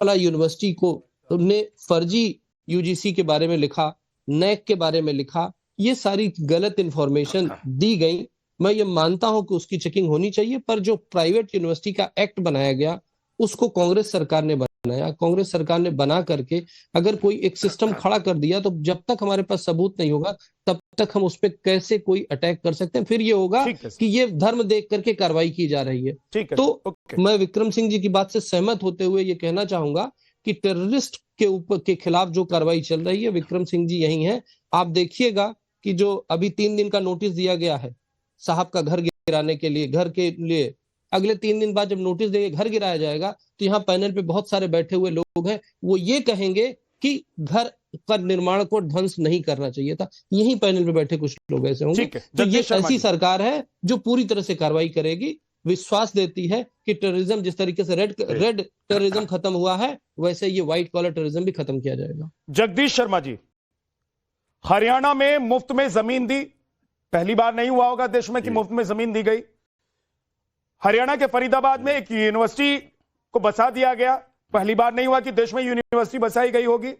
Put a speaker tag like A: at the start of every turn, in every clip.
A: वाला यूनिवर्सिटी को उनने फर्जी यूजीसी के बारे में लिखा, नेक के बारे में लिखा, ये सारी गलत इंफॉर्मेशन दी गई। मैं ये मानता हूं कि उसकी चेकिंग होनी चाहिए, पर जो प्राइवेट यूनिवर्सिटी का एक्ट बनाया गया उसको कांग्रेस सरकार ने बनाया, कांग्रेस सरकार ने बना करके अगर कोई एक सिस्टम खड़ा कर दिया तो जब तक हमारे पास सबूत नहीं होगा तब तक हम उस पर कैसे कोई अटैक कर सकते हैं। फिर ये होगा कि ये धर्म देख करके कार्रवाई की जा रही है। तो मैं विक्रम सिंह जी की बात से सहमत होते हुए ये कहना चाहूंगा कि टेररिस्ट के ऊपर के खिलाफ जो कार्रवाई चल रही है, विक्रम सिंह जी यही हैं। आप देखिएगा कि जो अभी 3 दिन का नोटिस दिया गया है साहब का घर गिराने के लिए, घर के लिए, अगले 3 दिन बाद जब नोटिस देके घर गिराया जाएगा तो यहाँ पैनल पे बहुत सारे बैठे हुए लोग हैं, वो ये कहेंगे कि घर का निर्माण को ध्वंस नहीं करना चाहिए था। यही पैनल पे बैठे कुछ लोग ऐसे होंगे। तो ये ऐसी सरकार है जो पूरी तरह से कार्रवाई करेगी, विश्वास देती है कि टेररिज्म जिस तरीके से रेड टेररिज्म खत्म हुआ है वैसे ये व्हाइट कॉलर टेररिज्म भी खत्म किया जाएगा।
B: जगदीश शर्मा जी, हरियाणा में मुफ्त में जमीन दी, पहली बार नहीं हुआ होगा देश में कि मुफ्त में जमीन दी गई। हरियाणा के फरीदाबाद में एक यूनिवर्सिटी को बसा दिया गया, पहली बार नहीं हुआ कि देश में यूनिवर्सिटी बसाई गई होगी।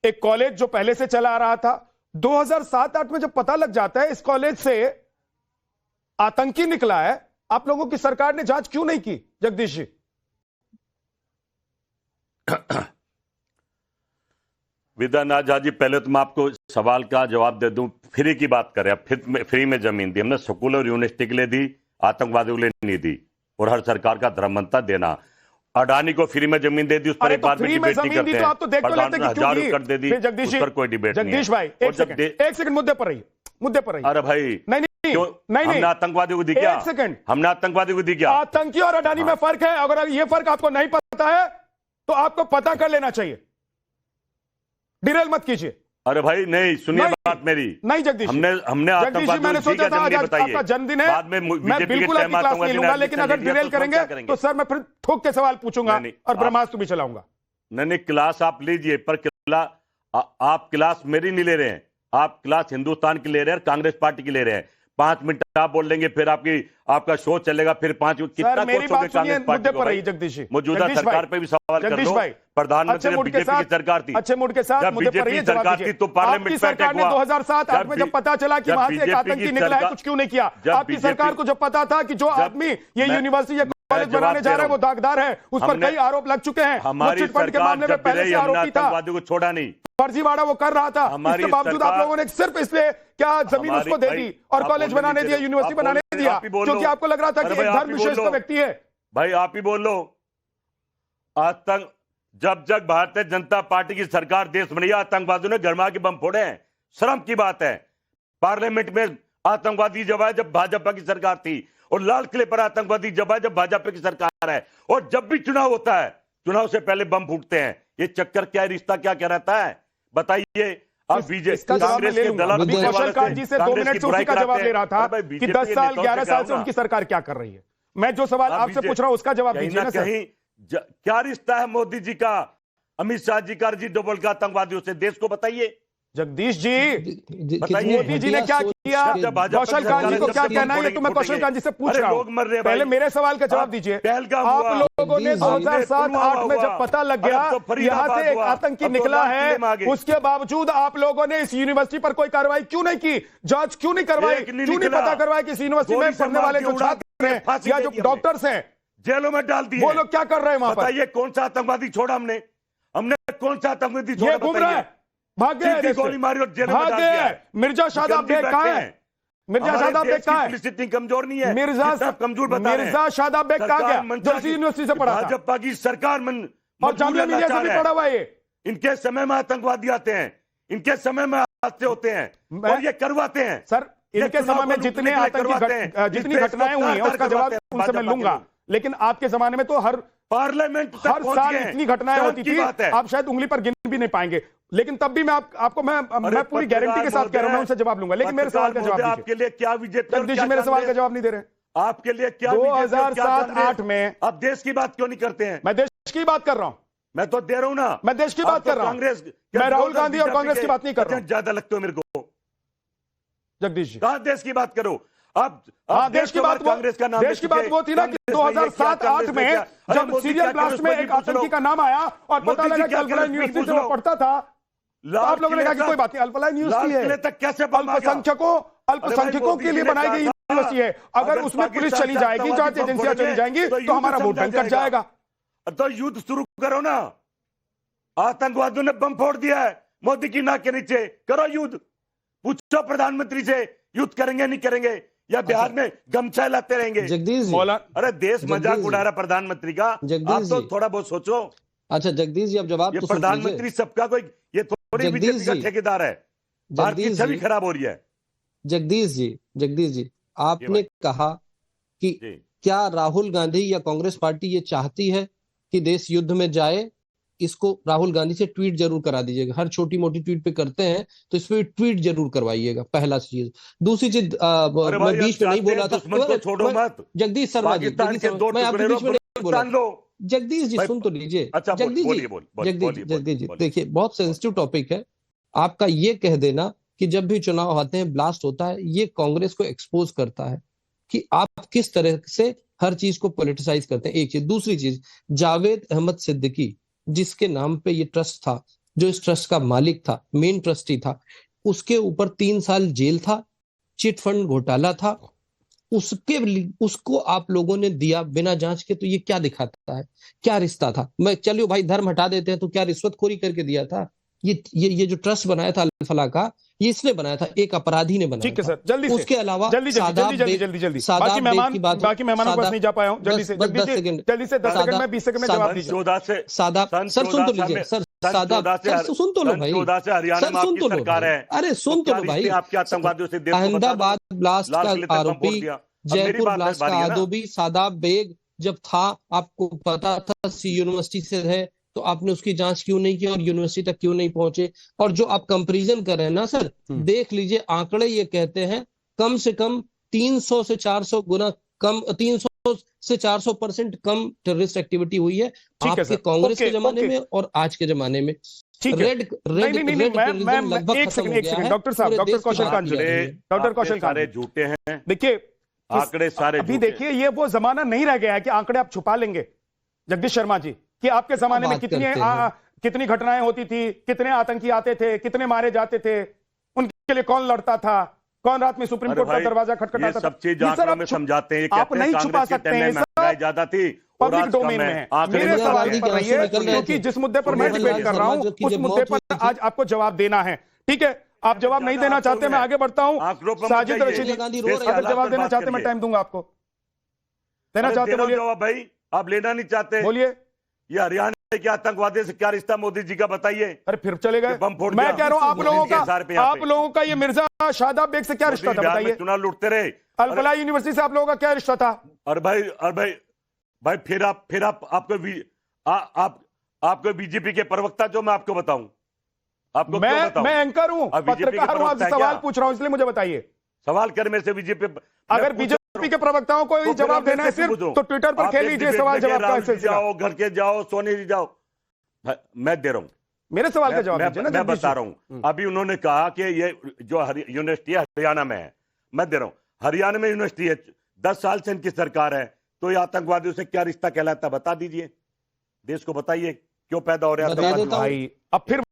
B: एक कॉलेज जो पहले से चला आ रहा था, 2007-8 में जब पता लग जाता है इस कॉलेज से आतंकी निकला है, आप लोगों की सरकार ने जांच क्यों नहीं की? जगदीश जी।
C: विद्यानाथ झा जी, पहले तो मैं आपको सवाल का जवाब दे दूं। फ्री की बात करें, अब फ्री में जमीन दी हमने, स्कूल और यूनिवर्सिटी के लिए दी, आतंकवादियों के लिए नहीं दी। और हर सरकार का धर्म बनता देना। अडानी को फ्री में जमीन दे दी, उस पर एक बार में डिबेट नहीं करते हैं। प्रधानमंत्री 1000 कर दे दी, उस पर कोई डिबेट नहीं है।
B: जगदीश भाई एक सेकंड मुद्दे पर रहिए।
C: अरे भाई
B: नहीं,
C: हमने आतंकवादियों को दी क्या?
B: एक सेकंड,
C: हमने आतंकवादियों को दी क्या?
B: आतंकी और अडानी में फर्क है। अगर ये फर्क आपको नहीं पता है तो आपको पता कर लेना चाहिए, डिरेल मत कीजिए।
C: अरे भाई नहीं, सुनिए बात मेरी।
B: नहीं जगदीश,
C: हमने
B: आतंकवाद, मैंने सोचा था आज आपका जन्मदिन है,
C: बाद में
B: मैं बिल्कुल आपकी क्लास नहीं लूंगा, लेकिन अगर डिरेल करेंगे तो सर मैं फिर ठोक के सवाल पूछूंगा और ब्रह्मास्त्र भी चलाऊंगा।
C: नहीं, क्लास आप लीजिए, पर आप क्लास मेरी नहीं ले रहे हैं, आप क्लास हिंदुस्तान की ले रहे हैं, कांग्रेस पार्टी की ले रहे हैं। 5 मिनट आप बोल लेंगे, फिर आपका शो चलेगा, फिर 5 कितना
B: मेरी बात सुनिए, मुद्दे पर रही जगदीश।
C: मौजूदा सरकार पे भी सवाल कर लो। प्रधानमंत्री बीजेपी की सरकार थी,
B: अच्छे मूड के साथ मुद्दे पर रही
C: सरकार थी तो पार्लियामेंट में
B: सरकार ने 2007-8 में जब पता चला कि वहां से एक आतंकी निकला है, कुछ क्यों नहीं किया? आपकी सरकार को जब पता था कि जो आदमी ये यूनिवर्सिटी या कॉलेज बनाने जा रहा है वो दागदार है, उस पर कई आरोप लग चुके हैं।
C: हमारी
B: फंड के मामले में पहले से आरोपी था,
C: को छोड़ा नहीं,
B: फर्जीवाड़ा वो कर रहा था। इसके बावजूद आप लोगों ने सिर्फ इसलिए क्या जमीन उसको दे दी और कॉलेज बनाने दिया, यूनिवर्सिटी बनाने दिया, क्योंकि आपको लग रहा था कि एक धर्म विशेष का व्यक्ति है।
C: भाई आप ही बोल लो। आतंक जब भारतीय जनता पार्टी की सरकार देश बनी, आतंकवादियों ने गरमा के बम फोड़े हैं। शर्म की बात है। पार्लियामेंट में आतंकवादी जब आए जब भाजपा की सरकार थी, और लाल किले पर आतंकवादी जब आए जब भाजपा की सरकार है। और जब भी चुनाव होता है, चुनाव से पहले बम फूटते हैं। ये चक्कर क्या है, रिश्ता क्या क्या रहता है, बताइए। अब बीजेपी कांग्रेस के दलाल
B: कौशल जी से 2 मिनट से उसी का जवाब ले रहा था कि 10 साल 11 साल से उनकी सरकार क्या कर रही है। मैं जो सवाल आपसे पूछ रहा हूं उसका जवाब दीजिए ना सर।
C: क्या रिश्ता है मोदी जी का, अमित शाह जी का, अजीत डोभाल का आतंकवादियों से? देश को बताइए।
B: जगदीश जी, मोदी जी ने क्या किया, कौशल कांत जी को क्या कहना है, तो मैं कौशल कांत जी से पूछ रहा हूं। पहले मेरे सवाल का जवाब दीजिए। आप लोगों ने 2007-8 में जब पता लग गया यहां से एक आतंकी निकला है, उसके बावजूद आप लोगों ने इस यूनिवर्सिटी पर कोई कार्रवाई क्यों नहीं की? जांच क्यों नहीं करवाई? क्यों नहीं पता करवाया कि इस यूनिवर्सिटी में पढ़ने वाले जो छात्र हैं या जो डॉक्टर्स हैं
C: जेलों में डाल दिए,
B: वो लोग क्या कर रहे हैं वहां पर?
C: बताइए कौन सा आतंकवादी छोड़ा हमने कौन सा आतंकवादी छोड़ा?
B: घूम रहा है, भाग गए,
C: गोली मारी और जेल में डाल
B: दिया। मिर्जा शादाब बेग कहां है? मिर्जा शादाब बेग कहां है?
C: इतनी कमजोर नहीं है,
B: मिर्जा कमजोर बता रहे हैं। मिर्जा शादाब बेग कहां गया? जो यूनिवर्सिटी से पढ़ा था,
C: भाजपा की सरकार
B: और जामिया मिलिया से भी पढ़ा हुआ है।
C: इनके समय में आतंकवादी आते हैं, इनके समय में हादसे होते हैं और ये करवाते हैं।
B: सर, इनके समय में जितनी घटनाएं हुई हैं उसका जवाब उनसे मैं लूंगा, लेकिन आपके जमाने में तो हर
C: पार्लियामेंट
B: हर साल इतनी घटनाएं होती थी, आप शायद उंगली पर गिन भी नहीं पाएंगे। लेकिन तब भी मैं आपको मैं पूरी गारंटी के साथ कह रहा हूं, मैं उनसे जवाब लूंगा। लेकिन मेरे सवाल का जवाब दीजिए।
C: आपके लिए क्या विजय,
B: जगदीश मेरे सवाल का जवाब नहीं दे रहे।
C: आपके लिए क्या
B: 2007-8 में
C: आप देश की बात क्यों नहीं करते हैं?
B: मैं देश की बात कर रहा हूं,
C: मैं तो दे रहा हूं ना,
B: मैं देश की बात कर रहा हूं।
C: कांग्रेस,
B: मैं राहुल गांधी और कांग्रेस की बात नहीं कर रहा हूं।
C: ज्यादा लगते हो मेरे को
B: जगदीश जी।
C: कहां देश की बात करो आप
B: देश की बात,
C: कांग्रेस का नाम,
B: देश की बात वो थी ना कि 2007-8 में
C: अरे
B: जब
C: मोदी
B: सीरियल
C: क्या करे
B: ब्लास्ट में
C: उसमें
B: एक
C: भी पूछ लो।
B: आतंकी का नाम आया और पता
C: मोदी जी
B: लगा कि
C: क्या करे
B: अल्पलाइन
C: उसमें भी
B: यूनिवर्सिटी
C: पूछ
B: से वो
C: लो।
B: पढ़ता था, तो
C: लाल
B: आप लोगों ने
C: किले
B: कहा कि
C: तक-
B: कोई बात नहीं, अल्पलाइन यूनिवर्सिटी
C: लाल किले
B: है,
C: तक कैसे बम आ गया?
B: अल्पसंख्यकों के लिए बनाई गई यूनिवर्सिटी है, अगर उसमें पुलिस चली जाएगी, जांच एजेंसियां चली जाएंगी तो हमारा वोट बैंक कट जाएगा।
C: तो युद्ध शुरू करो ना, आतंकवादियों ने बम फोड़ दिया है मोदी की नाक के नीचे, करो युद्ध। पूछो प्रधानमंत्री से युद्ध करेंगे नहीं करेंगे, या बिहार में गमछा लाते रहेंगे?
A: जगदीश जी,
C: अरे देश मजाक
A: जगदीश
C: उड़ा
A: जी,
C: रहा प्रधानमंत्री का,
A: जगदीश
C: आप तो
A: जी।
C: थोड़ा बहुत सोचो।
A: अच्छा जगदीश जी, अब जवाब
C: ये
A: तो सुन लीजिए।
C: प्रधानमंत्री सबका कोई, ये थोड़ी
A: जगदीश
C: बीजेपी का
A: जी,
C: ठेकेदार है, भारत की
A: जगदीश
C: छवि
A: जी,
C: खराब हो रही है।
A: जगदीश जी, आपने
C: भाई।
A: कहा कि
C: जी
A: क्या राहुल गांधी या कांग्रेस पार्टी ये चाहती है कि देश युद्ध में जाए? इसको राहुल गांधी से ट्वीट जरूर करा दीजिएगा, हर छोटी मोटी ट्वीट पे करते हैं तो इस पे ट्वीट जरूर करवाइएगा, पहला चीज। दूसरी चीज,
C: अरे
A: मैं
C: भाई,
A: बीच में नहीं
C: चाहते हैं
A: बोला था,
C: दुश्मन को छोड़ो मत,
A: जगदीश शर्मा जी,
C: पाकिस्तान के दो
A: मैं आपके
C: टुकड़े
A: बीच में नहीं बोला।
C: लो।
A: जगदीश जी
C: भाई,
A: सुन तो लीजिए।
C: अच्छा
A: जगदीश जी, जगदीश जी देखिए, बहुत सेंसिटिव टॉपिक है। आपका ये कह देना कि जब भी चुनाव आते हैं ब्लास्ट होता है, ये कांग्रेस को एक्सपोज करता है कि आप किस तरह से हर चीज को पॉलिटिसाइज करते हैं, एक चीज। दूसरी चीज, जावेद अहमद सिद्दीकी जिसके नाम पे ये ट्रस्ट था, जो इस ट्रस्ट का मालिक था, मेन ट्रस्टी था, उसके ऊपर 3 साल जेल था, चिट फंड घोटाला था, उसको आप लोगों ने दिया बिना जांच के। तो ये क्या दिखाता है, क्या रिश्ता था? मैं चलियो भाई धर्म हटा देते हैं, तो क्या रिश्वतखोरी करके दिया था? ये जो ट्रस्ट बनाया था अल-फलाह का, ये इसने बनाया था, एक अपराधी ने बनाया
B: ठीक है
A: था।
B: सर, जल्दी से,
A: उसके अलावा
B: जल्दी
A: सादाब
B: जल्दी
A: बेग-
B: जल्दी जल्दी
A: सादाब
B: बाकी
A: बेग
B: मेहमान,
A: की बात,
B: बाकी मेहमानों के पास नहीं जा पाया हूं, जल्दी से
A: बस 10
B: जगदीश जी,
A: सेकंड,
B: जल्दी से 10 सेकंड में 20 सेकंड में जवाब
C: सन
B: दीजिए।
C: 14 से
A: सादाब
C: सन
A: सर सुन तो
C: 14
A: लीजिए सर,
C: सन
A: सादाब
C: 14 से
A: सर सुन तो लो
C: सन
A: भाई,
C: 14 से हरियाणा
A: सर
C: में
A: सुन
C: आपकी
A: तो लो
C: सरकार
A: भाई,
C: है,
A: अरे सुन तो लो भाई।
C: रिश्ते आपके आतंकवादियों से देश को बता दो।
A: अहमदाबाद ब्लास्ट
C: लाल
A: का
C: किले तक बम फोड़
A: आरोपी,
C: दिया। अब मेरी
A: जयपुर
C: बात
A: ब्लास्ट का
C: बारी है ना।
A: आरोपी सादाब बेग जब था, आपको पता था सी यूनिवर्सिटी से है, तो आपने उसकी जांच क्यों नहीं की और यूनिवर्सिटी तक क्यों नहीं पहुंचे? और जो आप कंपैरिजन कर रहे हैं ना सर, देख लीजिए आंकड़े ये कहते हैं कम से कम 300 से 400 गुना कम, 300 से 400% कम टेररिस्ट एक्टिविटी हुई है आपके कांग्रेस के जमाने में और आज के जमाने में।
B: ठीक है,
A: रेड
B: मैं एक सेकंड डॉक्टर साहब, डॉक्टर कौशल कांत जी, डॉक्टर कौशल कांत,
C: सारे झूठे हैं,
B: देखिए
C: आंकड़े सारे
B: अभी
C: झूठे।
B: देखिए ये वो जमाना नहीं रह गया है कि आंकड़े आप छुपा लेंगे जगदीश शर्मा जी, कि आपके जमाने में कितनी घटनाएं होती थी, कितने आतंकी आते थे, कितने मारे जाते थे, उनके लिए कौन लड़ता था, कौन रात में सुप्रीम कोर्ट का दरवाजा खटखटाता था।
C: सब चीज आंकड़ों में समझाते हैं,
B: आप नहीं छुपा सकते हैं,
C: महंगाई ज्यादा थी,
B: पब्लिक डोमेन में है। मेरे सवाल पर रहिए, क्योंकि जिस मुद्दे पर मैं डिबेट कर रहा हूं उस मुद्दे पर आज आपको जवाब देना है। ठीक है, आप जवाब नहीं देना चाहते, मैं आगे बढ़ता हूं। साजिद रशीद, अगर जवाब देना चाहते मैं टाइम दूंगा आपको। देना चाहते बोलिए
C: भाई, आप लेना नहीं चाहते
B: बोलिए।
C: ये हरियाणा के आतंकवादी से क्या रिश्ता मोदी जी का बताइए।
B: अरे फिर चले गए,
C: बम फोड़
B: मैं कह रहा हूं आप
C: पे
B: लोगों का ये मिर्जा शादाब बेग से क्या रिश्ता था बताइए?
C: चुनाव लूटते रहे,
B: अल-फलाह यूनिवर्सिटी से आप लोगों का क्या रिश्ता था?
C: और भाई फिर आपको बीजेपी के प्रवक्ता, जो मैं आपको बताऊं, आपको क्यों बताऊं?
B: मैं एंकर हूं, पत्रकार हूं, आपसे सवाल पूछ रहा हूं, इसलिए मुझे बताइए।
C: सवाल कर मेरे से बीजेपी,
B: अगर बीजेपी के प्रवक्ताओं को ही जवाब देना है सिर्फ, तो ट्विटर पर खेल लीजिए सवाल जवाब का सिलसिला।
C: जाओ, घर के जाओ, सोने जी जाओ, मैं दे रहा हूं
B: मेरे सवाल का जवाब दीजिए ना।
C: मैं बता रहा हूं, अभी उन्होंने कहा कि ये जो यूनिवर्सिटी है हरियाणा में है, मैं दे रहा हूं, हरियाणा में यूनिवर्सिटी है, 10 साल से इनकी सरकार है, तो ये आतंकवादियों से क्या रिश्ता कहलाता है बता दीजिए, देश को बताइए क्यों पैदा हो रहा है।
B: भाई अब फिर